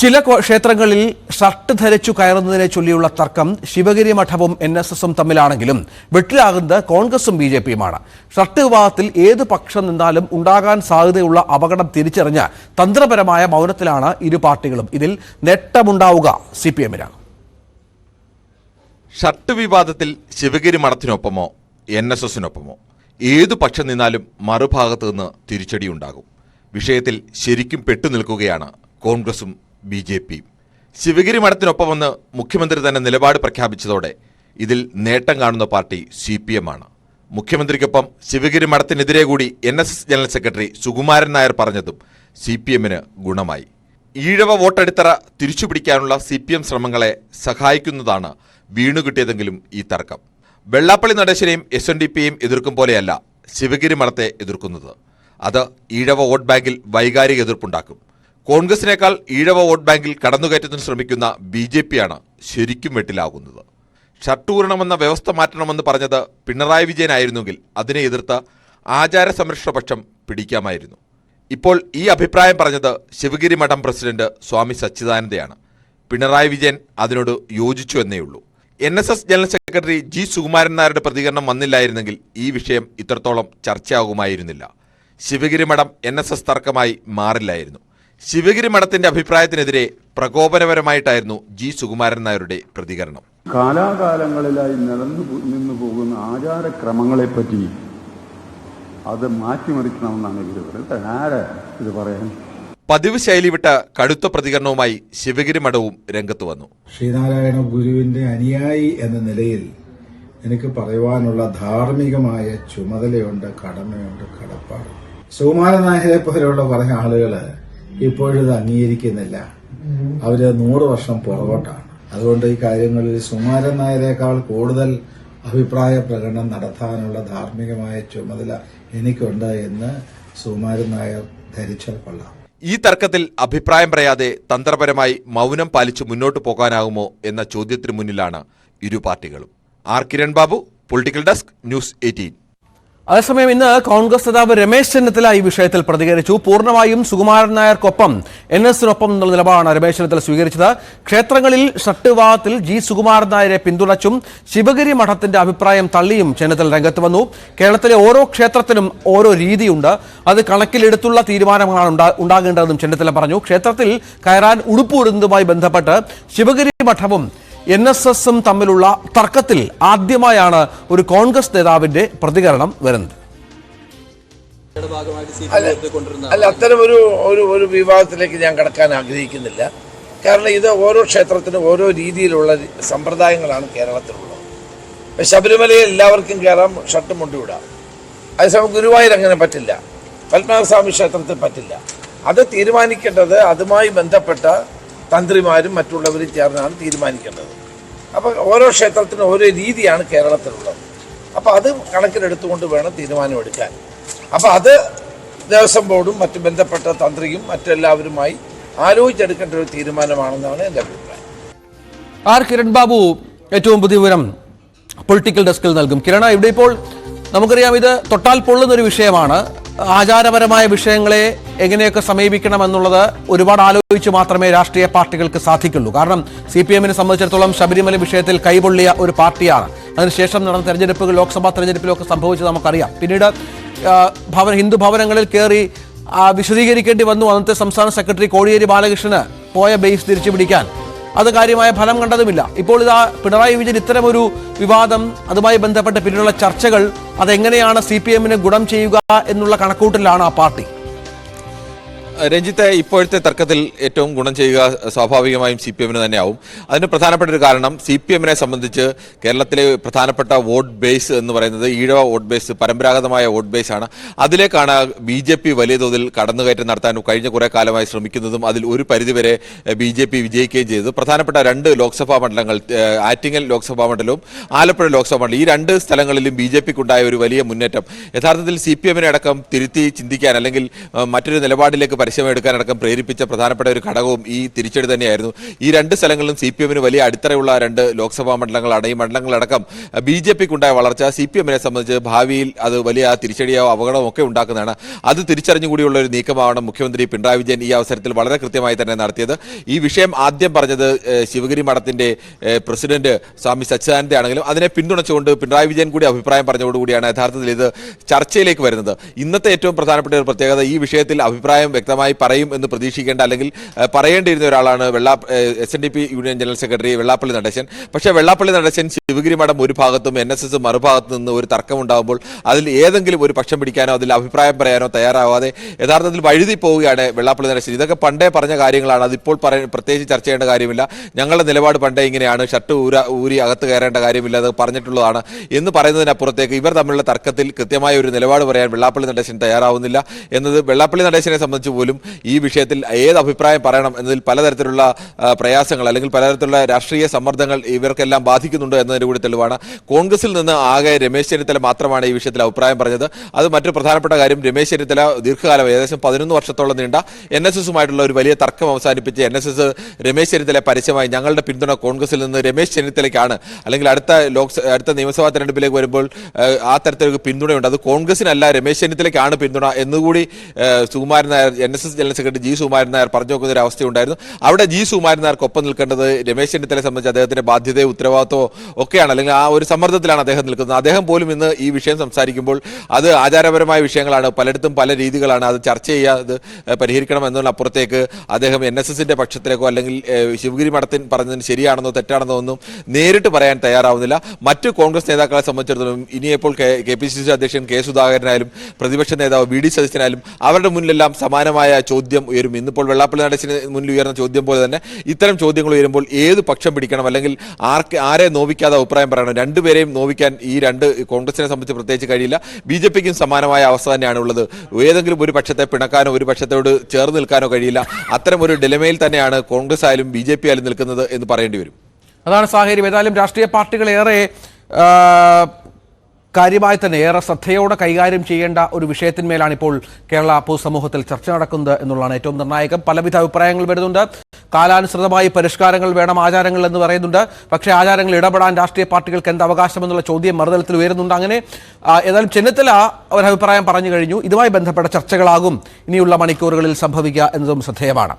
ചില ക്ഷേത്രങ്ങളിൽ ഷർട്ട് ധരിച്ചു കയറുന്നതിനെ ചൊല്ലിയുള്ള തർക്കം ശിവഗിരി മഠവും NSSും തമ്മിലാണെങ്കിലും വെട്ടിലാകുന്നത് കോൺഗ്രസും BJPയുമാണ്. ഷർട്ട് വിവാദത്തിൽ ഏത് പക്ഷം നിന്നാലും ഉണ്ടാകാൻ സാധ്യതയുള്ള അപകടം തിരിച്ചറിഞ്ഞ് തന്ത്രപരമായ മൗനത്തിലാണ് ഇരു പാർട്ടികളും. ഇതിൽ നേട്ടമുണ്ടാവുക CPMനാണ്. ഷർട്ട് വിവാദത്തിൽ ശിവഗിരി മഠത്തിനൊപ്പമോ NSSനൊപ്പമോ ഏതു പക്ഷം നിന്നാലും മറുഭാഗത്തു നിന്ന് തിരിച്ചടിയുണ്ടാകും. വിഷയത്തിൽ ശരിക്കും പെട്ടുനിൽക്കുകയാണ് കോൺഗ്രസും BJPയും. ശിവഗിരി മഠത്തിനൊപ്പം വന്ന് മുഖ്യമന്ത്രി തന്നെ നിലപാട് പ്രഖ്യാപിച്ചതോടെ ഇതിൽ നേട്ടം കാണുന്ന പാർട്ടി CPM ആണ്. മുഖ്യമന്ത്രിക്കൊപ്പം ശിവഗിരി മഠത്തിനെതിരെ കൂടി NSS general secretary Sukumaran Nair പറഞ്ഞതും CPMന് ഗുണമായി. ഈഴവ വോട്ടടിത്തറ തിരിച്ചുപിടിക്കാനുള്ള CPM ശ്രമങ്ങളെ സഹായിക്കുന്നതാണ് വീണുകിട്ടിയതെങ്കിലും ഈ തർക്കം. വെള്ളാപ്പള്ളി നടേശനെയും SNDPയെയും എതിർക്കും പോലെയല്ല ശിവഗിരി മഠത്തെ എതിർക്കുന്നത്. അത് ഈഴവ വോട്ട് ബാങ്കിൽ വൈകാരിക എതിർപ്പുണ്ടാക്കും. കോൺഗ്രസിനേക്കാൾ ഈഴവ വോട്ട് ബാങ്കിൽ കടന്നുകയറ്റത്തിന് ശ്രമിക്കുന്ന BJPയാണ് ശരിക്കും വെട്ടിലാകുന്നത്. ഷർട്ടൂരണമെന്ന വ്യവസ്ഥ മാറ്റണമെന്ന് പറഞ്ഞത് പിണറായി വിജയനായിരുന്നെങ്കിൽ അതിനെ എതിർത്ത് ആചാര സംരക്ഷണപക്ഷം പിടിക്കാമായിരുന്നു. ഇപ്പോൾ ഈ അഭിപ്രായം പറഞ്ഞത് ശിവഗിരി മഠം പ്രസിഡന്റ് സ്വാമി സച്ചിദാനന്ദയാണ്. പിണറായി വിജയൻ അതിനോട് യോജിച്ചു എന്നേയുള്ളൂ. NSS general secretary G Sukumaran നായരുടെ പ്രതികരണം വന്നില്ലായിരുന്നെങ്കിൽ ഈ വിഷയം ഇത്രത്തോളം ചർച്ചയാകുമായിരുന്നില്ല. ശിവഗിരി മഠം NSS തർക്കമായി മാറില്ലായിരുന്നു. ശിവഗിരി മഠത്തിന്റെ അഭിപ്രായത്തിനെതിരെ പ്രകോപനപരമായിട്ടായിരുന്നു G സുകുമാരൻ നായരുടെ പ്രതികരണം. കാലാകാലങ്ങളിലായി നിന്നു പോകുന്ന ആചാരക്രമങ്ങളെപ്പറ്റി അത് മാറ്റിമറിക്കണമെന്നാണ് ഇവർ പറയുന്നത്. ആരാ ഇത് പറയാൻ? പതിവ് ശൈലി വിട്ട കടുത്ത പ്രതികരണവുമായി ശിവഗിരി മഠവും രംഗത്ത് വന്നു. ശ്രീനാരായണ ഗുരുവിന്റെ അനുയായി എന്ന നിലയിൽ എനിക്ക് പറയുവാനുള്ള ധാർമ്മികമായ ചുമതലയുണ്ട്, കടമയുണ്ട്, കടപ്പാട്. സുകുമാരൻ നായരെ പോലെയുള്ള കുറെ ആളുകള് ഇപ്പോഴിത് അംഗീകരിക്കുന്നില്ല. അവര് 100 വർഷം പുറകോട്ടാണ്. അതുകൊണ്ട് ഈ കാര്യങ്ങളിൽ സുകുമാരൻ നായരെക്കാൾ കൂടുതൽ അഭിപ്രായ പ്രകടനം നടത്താനുള്ള ധാർമ്മികമായ ചുമതല എനിക്കുണ്ട് എന്ന് സുകുമാരൻ നായർ ധരിച്ചാൽ കൊള്ളാം. ഈ തർക്കത്തിൽ അഭിപ്രായം പറയാതെ തന്ത്രപരമായി മൗനം പാലിച്ച് മുന്നോട്ട് പോകാനാകുമോ എന്ന ചോദ്യത്തിന് മുന്നിലാണ് ഇരു പാർട്ടികളും. Kiran Babu, political desk, news 18. അതേസമയം ഇന്ന് കോൺഗ്രസ് നേതാവ് രമേശ് ചെന്നിത്തല ഈ വിഷയത്തിൽ പ്രതികരിച്ചു. പൂർണ്ണമായും സുകുമാരൻ നായർക്കൊപ്പം NSനൊപ്പം എന്നുള്ള നിലപാടാണ് രമേശ് ചെന്നിത്തല സ്വീകരിച്ചത്. ക്ഷേത്രങ്ങളിൽ ഷർട്ട് വിവാദത്തിൽ G സുകുമാരൻ നായരെ പിന്തുണച്ചും ശിവഗിരി മഠത്തിന്റെ അഭിപ്രായം തള്ളിയും ചെന്നിത്തല രംഗത്ത് വന്നു. കേരളത്തിലെ ഓരോ ക്ഷേത്രത്തിനും ഓരോ രീതിയുണ്ട്, അത് കണക്കിലെടുത്തുള്ള തീരുമാനമാണ് ഉണ്ടാകേണ്ടതെന്നും ചെന്നിത്തല പറഞ്ഞു. ക്ഷേത്രത്തിൽ കയറാൻ ഉടുപ്പൂരുന്നതുമായി ബന്ധപ്പെട്ട് ശിവഗിരി മഠവും NSSും തമ്മിലുള്ള തർക്കത്തിൽ ആദ്യമായാണ് ഒരു കോൺഗ്രസ് നേതാവിന്റെ പ്രതികരണം വരുന്നത്. അല്ല, അത്തരം ഒരു വിവാദത്തിലേക്ക് ഞാൻ കടക്കാൻ ആഗ്രഹിക്കുന്നില്ല. കാരണം ഇത് ഓരോ ക്ഷേത്രത്തിനും ഓരോ രീതിയിലുള്ള സമ്പ്രദായങ്ങളാണ് കേരളത്തിലുള്ളത്. ശബരിമലയിൽ എല്ലാവർക്കും കയറാം, ഷർട്ട് മുണ്ടിവിടാം. അതേസമയം ഗുരുവായൂർ അങ്ങനെ പറ്റില്ല, പത്മനാഭസ്വാമി ക്ഷേത്രത്തിൽ പറ്റില്ല. അത് തീരുമാനിക്കേണ്ടത് അതുമായി ബന്ധപ്പെട്ട തന്ത്രിമാരും മറ്റുള്ളവരും ചേർന്നാണ് തീരുമാനിക്കേണ്ടത്. അപ്പോൾ ഓരോ ക്ഷേത്രത്തിനും ഓരോ രീതിയാണ് കേരളത്തിലുള്ളത്. അപ്പോൾ അത് കണക്കിലെടുത്തുകൊണ്ട് വേണം തീരുമാനമെടുക്കാൻ. അപ്പോൾ അത് ദേവസ്വം ബോർഡും മറ്റു ബന്ധപ്പെട്ട തന്ത്രിയും മറ്റെല്ലാവരുമായി ആലോചിച്ചെടുക്കേണ്ട ഒരു തീരുമാനമാണെന്നാണ് എൻ്റെ അഭിപ്രായം. കിരൺ ബാബു ഏറ്റവും പുതിയ വിവരം പൊളിറ്റിക്കൽ ഡെസ്കിൽ നൽകും. കിരണ, ഇവിടെ ഇപ്പോൾ നമുക്കറിയാം ഇത് തൊട്ടാൽ പൊള്ളുന്നൊരു വിഷയമാണ്. ആചാരപരമായ വിഷയങ്ങളെ എങ്ങനെയൊക്കെ സമീപിക്കണമെന്നുള്ളത് ഒരുപാട് ആലോചിച്ച് മാത്രമേ രാഷ്ട്രീയ പാർട്ടികൾക്ക് സാധിക്കുള്ളൂ. കാരണം CPMനെ സംബന്ധിച്ചിടത്തോളം ശബരിമല വിഷയത്തിൽ കൈപൊള്ളിയ ഒരു പാർട്ടിയാണ്. അതിനുശേഷം നടന്ന തെരഞ്ഞെടുപ്പുകൾ, ലോക്സഭാ തെരഞ്ഞെടുപ്പിലൊക്കെ സംഭവിച്ചത് നമുക്കറിയാം. പിന്നീട് ഹിന്ദു ഭവനങ്ങളിൽ കയറി വിശദീകരിക്കേണ്ടി വന്നു. അന്നത്തെ സംസ്ഥാന സെക്രട്ടറി കോടിയേരി ബാലകൃഷ്ണന് പോയ ബേസ് തിരിച്ചു പിടിക്കാൻ. അത് കാര്യമായ ഫലം കണ്ടതുമില്ല. ഇപ്പോൾ ഇതാ പിണറായി വിജയൻ ഇത്തരമൊരു വിവാദം, അതുമായി ബന്ധപ്പെട്ട് പിന്നീടുള്ള ചർച്ചകൾ, അതെങ്ങനെയാണ് CPMന് ഗുണം ചെയ്യുക എന്നുള്ള കണക്കൂട്ടലാണ് ആ പാർട്ടി. രഞ്ജിത്തെ, ഇപ്പോഴത്തെ തർക്കത്തിൽ ഏറ്റവും ഗുണം ചെയ്യുക സ്വാഭാവികമായും CPMന് തന്നെയാവും. അതിന് പ്രധാനപ്പെട്ട ഒരു കാരണം CPMനെ സംബന്ധിച്ച് കേരളത്തിലെ പ്രധാനപ്പെട്ട വോട്ട് ബേസ് എന്ന് പറയുന്നത് ഈഴവ വോട്ട് ബേസ്, പരമ്പരാഗതമായ വോട്ട് ബേസാണ്. അതിലേക്കാണ് BJP വലിയ തോതിൽ കടന്നുകയറ്റം നടത്താൻ കഴിഞ്ഞ കുറേ കാലമായി ശ്രമിക്കുന്നതും അതിൽ ഒരു പരിധിവരെ BJP വിജയിക്കുകയും ചെയ്തത്. പ്രധാനപ്പെട്ട 2 ലോക്സഭാ മണ്ഡലങ്ങൾ, ആറ്റിങ്ങൽ ലോക്സഭാ മണ്ഡലവും ആലപ്പുഴ ലോക്സഭാ മണ്ഡലം, ഈ 2 സ്ഥലങ്ങളിലും BJPക്കുണ്ടായ ഒരു വലിയ മുന്നേറ്റം യഥാർത്ഥത്തിൽ CPMനെ അടക്കം തിരുത്തി ചിന്തിക്കാൻ അല്ലെങ്കിൽ മറ്റൊരു നിലപാടിലേക്ക് പരസ്യമെടുക്കാനടക്കം പ്രേരിപ്പിച്ച പ്രധാനപ്പെട്ട ഒരു ഘടകവും ഈ തിരിച്ചടി തന്നെയായിരുന്നു. ഈ രണ്ട് സ്ഥലങ്ങളിലും CPM-ന് വലിയ അടിത്തറയുള്ള രണ്ട് ലോക്സഭാ മണ്ഡലങ്ങളാണ്. ഈ മണ്ഡലങ്ങളടക്കം BJPക്ക് ഉണ്ടായ വളർച്ച CPM-നെ സംബന്ധിച്ച് ഭാവിയിൽ അത് വലിയ തിരിച്ചടിയോ അപകടമോ ഒക്കെ ഉണ്ടാക്കുന്നതാണ്. അത് തിരിച്ചറിഞ്ഞുകൂടിയുള്ള ഒരു നീക്കമാണ് മുഖ്യമന്ത്രി പിണറായി വിജയൻ ഈ അവസരത്തിൽ വളരെ കൃത്യമായി തന്നെ നടത്തിയത്. ഈ വിഷയം ആദ്യം പറഞ്ഞത് ശിവഗിരി മഠത്തിന്റെ പ്രസിഡന്റ് സ്വാമി സച്ചിദാനന്ദ ആണെങ്കിലും അതിനെ പിന്തുണച്ചുകൊണ്ട് പിണറായി വിജയൻ കൂടി അഭിപ്രായം പറഞ്ഞതോടുകൂടിയാണ് യഥാർത്ഥത്തിൽ ഇത് ചർച്ചയിലേക്ക് വരുന്നത്. ഇന്നത്തെ ഏറ്റവും പ്രധാനപ്പെട്ട ഒരു പ്രത്യേകത, ഈ വിഷയത്തിൽ അഭിപ്രായം വ്യക്തമായി പറയും എന്ന് പ്രതീക്ഷിക്കേണ്ട അല്ലെങ്കിൽ പറയേണ്ടിയിരുന്ന ഒരാളാണ് SNDP union general secretary Vellappally Natesan. പക്ഷേ വെള്ളാപ്പള്ളി നടേശൻ ശിവഗിരി മഠം ഒരു ഭാഗത്തും NSS മറുഭാഗത്തു നിന്ന് ഒരു തർക്കമുണ്ടാകുമ്പോൾ അതിൽ ഏതെങ്കിലും ഒരു പക്ഷം പിടിക്കാനോ അതിൽ അഭിപ്രായം പറയാനോ തയ്യാറാവാതെ യഥാർത്ഥത്തിൽ വഴുതി പോവുകയാണ് വെള്ളാപ്പള്ളി നടേശൻ. ഇതൊക്കെ പണ്ടേ പറഞ്ഞ കാര്യങ്ങളാണ്, അതിപ്പോൾ പ്രത്യേകിച്ച് ചർച്ച ചെയ്യേണ്ട കാര്യമില്ല. ഞങ്ങളുടെ നിലപാട് പണ്ടേ ഇങ്ങനെയാണ്, ഷർട്ട് ഊരി അകത്ത് കയറേണ്ട കാര്യമില്ല, അത് പറഞ്ഞിട്ടുള്ളതാണ് എന്ന് പറയുന്നതിനപ്പുറത്തേക്ക് ഇവർ തമ്മിലുള്ള തർക്കത്തിൽ കൃത്യമായ ഒരു നിലപാട് പറയാൻ വെള്ളാപ്പള്ളി നടേശൻ തയ്യാറാവുന്നില്ല എന്നത് വെള്ളാപ്പള്ളി നടേശനെ സംബന്ധിച്ച് പോലും ഈ വിഷയത്തിൽ ഏത് അഭിപ്രായം പറയണം എന്നതിൽ പലതരത്തിലുള്ള പ്രയാസങ്ങൾ അല്ലെങ്കിൽ പലതരത്തിലുള്ള രാഷ്ട്രീയ സമ്മർദ്ദങ്ങൾ ഇവർക്കെല്ലാം ബാധിക്കുന്നുണ്ട് എന്നതിന് കൂടി തെളിവാണ്. കോൺഗ്രസിൽ നിന്ന് ആകെ രമേശ് ചെന്നിത്തല മാത്രമാണ് ഈ വിഷയത്തിൽ അഭിപ്രായം പറഞ്ഞത്. അത് മറ്റൊരു പ്രധാനപ്പെട്ട കാര്യം, രമേശ് ചെന്നിത്തല ദീർഘകാലം ഏകദേശം 11 വർഷത്തോളം നീണ്ട NSS-ഉമായിട്ടുള്ള ഒരു വലിയ തർക്കം അവസാനിപ്പിച്ച് NSS രമേശ് ചെന്നിത്തല പരസ്യമായി ഞങ്ങളുടെ പിന്തുണ കോൺഗ്രസിൽ നിന്ന് രമേശ് ചെന്നിത്തലയ്ക്കാണ്, അല്ലെങ്കിൽ അടുത്ത നിയമസഭാ തെരഞ്ഞെടുപ്പിലേക്ക് വരുമ്പോൾ ആ തരത്തിലൊരു പിന്തുണയുണ്ട്, അത് കോൺഗ്രസിനല്ല രമേശ് ചെന്നിത്തലയ്ക്കാണ് പിന്തുണ എന്നുകൂടി Sukumaran Nair NSS general secretary G. Sukumaran Nair പറഞ്ഞു നോക്കുന്ന ഒരു അവസ്ഥയുണ്ടായിരുന്നു. അവിടെ G. സുകുമാരൻ നായർക്കൊപ്പം നിൽക്കേണ്ടത് രമേശ് ചെന്നിത്തലയെ സംബന്ധിച്ച് അദ്ദേഹത്തിന്റെ ബാധ്യതയോ ഉത്തരവാദിത്തമോ ഒക്കെയാണ്, അല്ലെങ്കിൽ ആ ഒരു സമ്മർദ്ദത്തിലാണ് അദ്ദേഹം നിൽക്കുന്നത്. അദ്ദേഹം പോലും ഇന്ന് ഈ വിഷയം സംസാരിക്കുമ്പോൾ അത് ആചാരപരമായ വിഷയങ്ങളാണ്, പലയിടത്തും പല രീതികളാണ്, അത് ചർച്ച ചെയ്യാതെ പരിഹരിക്കണം എന്നതിനപ്പുറത്തേക്ക് അദ്ദേഹം NSS-ന്റെ പക്ഷത്തിലേക്കോ അല്ലെങ്കിൽ ശിവഗിരി മഠത്തിന് പറഞ്ഞതിന് ശരിയാണെന്നോ തെറ്റാണെന്നോ ഒന്നും നേരിട്ട് പറയാൻ തയ്യാറാവുന്നില്ല. മറ്റു കോൺഗ്രസ് നേതാക്കളെ സംബന്ധിച്ചിടത്തോളം ഇനിയിപ്പോൾ KPCC അധ്യക്ഷൻ K. സുധാകരനായാലും പ്രതിപക്ഷ നേതാവ് VD സതീശനായാലും അവരുടെ മുന്നിലെല്ലാം സമാനമായ ചോദ്യം ഉയരും. ഇന്നിപ്പോൾ വെള്ളാപ്പള്ളി നടേശന് മുന്നിൽ ഉയർന്ന ചോദ്യം പോലെ തന്നെ ഇത്തരം ചോദ്യങ്ങൾ ഉയരുമ്പോൾ ഏത് പക്ഷം പിടിക്കണം, അല്ലെങ്കിൽ ആരെ നോവിക്കാതെ അഭിപ്രായം പറയണം, രണ്ടുപേരെയും നോവിക്കാൻ ഈ രണ്ട് കോൺഗ്രസിനെ സംബന്ധിച്ച് പ്രത്യേകിച്ച് കഴിയില്ല. BJPക്കും സമാനമായ അവസ്ഥ തന്നെയാണ് ഉള്ളത്. ഏതെങ്കിലും ഒരു പക്ഷത്തെ പിണക്കാനോ ഒരു പക്ഷത്തോട് ചേർന്ന് നിൽക്കാനോ കഴിയില്ല. അത്തരം ഒരു ഡിലമയിൽ തന്നെയാണ് കോൺഗ്രസ് ആയാലും BJP ആയാലും നിൽക്കുന്നത് എന്ന് പറയേണ്ടി വരും. അതാണ് സാഹചര്യം. ഏതായാലും രാഷ്ട്രീയ പാർട്ടികൾ ഏറെ കാര്യമായി തന്നെ ഏറെ ശ്രദ്ധയോടെ കൈകാര്യം ചെയ്യേണ്ട ഒരു വിഷയത്തിന്മേലാണ് ഇപ്പോൾ കേരള പൊതുസമൂഹത്തിൽ ചർച്ച നടക്കുന്നത് എന്നുള്ളതാണ് ഏറ്റവും നിർണായകം. പലവിധ അഭിപ്രായങ്ങൾ വരുന്നുണ്ട്. കാലാനുസൃതമായി പരിഷ്കാരങ്ങൾ വേണം, ആചാരങ്ങൾ എന്ന് പറയുന്നുണ്ട്. പക്ഷേ ആചാരങ്ങൾ ഇടപെടാൻ രാഷ്ട്രീയ പാർട്ടികൾക്ക് എന്ത് അവകാശമെന്നുള്ള ചോദ്യം മറുതലത്തിൽ ഉയരുന്നുണ്ട്. അങ്ങനെ ഏതായാലും ചെന്നിത്തല ഒരു അഭിപ്രായം പറഞ്ഞു കഴിഞ്ഞു. ഇതുമായി ബന്ധപ്പെട്ട ചർച്ചകളാകും ഇനിയുള്ള മണിക്കൂറുകളിൽ സംഭവിക്കുക എന്നതും ശ്രദ്ധേയമാണ്.